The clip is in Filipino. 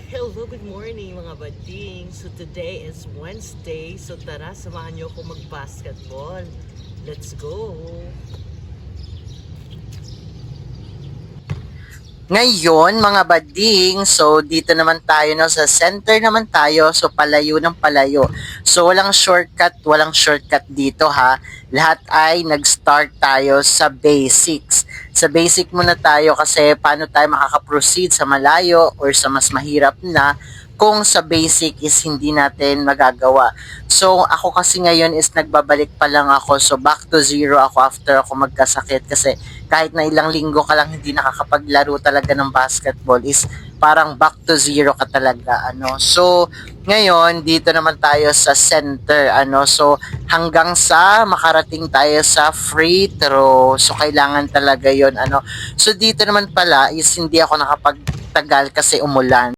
Hello, good morning mga bading. So today is Wednesday. So tara, samahan niyo ako mag-basketball. Let's go! Ngayon mga bading, so dito naman tayo no, sa center naman tayo, so palayo ng palayo. So walang shortcut dito ha. Lahat ay nag-start tayo sa basics. Sa basic muna tayo kasi paano tayo makaka-proceed sa malayo or sa mas mahirap na kung sa basic is hindi natin magagawa. So, ako kasi ngayon is nagbabalik pa lang ako. So, back to zero ako after ako magkasakit kasi kahit na ilang linggo ka lang hindi nakakapaglaro talaga ng basketball is parang back to zero ka talaga. So, ngayon, dito naman tayo sa center. So, hanggang sa makarating tayo sa free throw. So, kailangan talaga yon. So, dito naman pala is hindi ako nakapagtagal kasi umulan.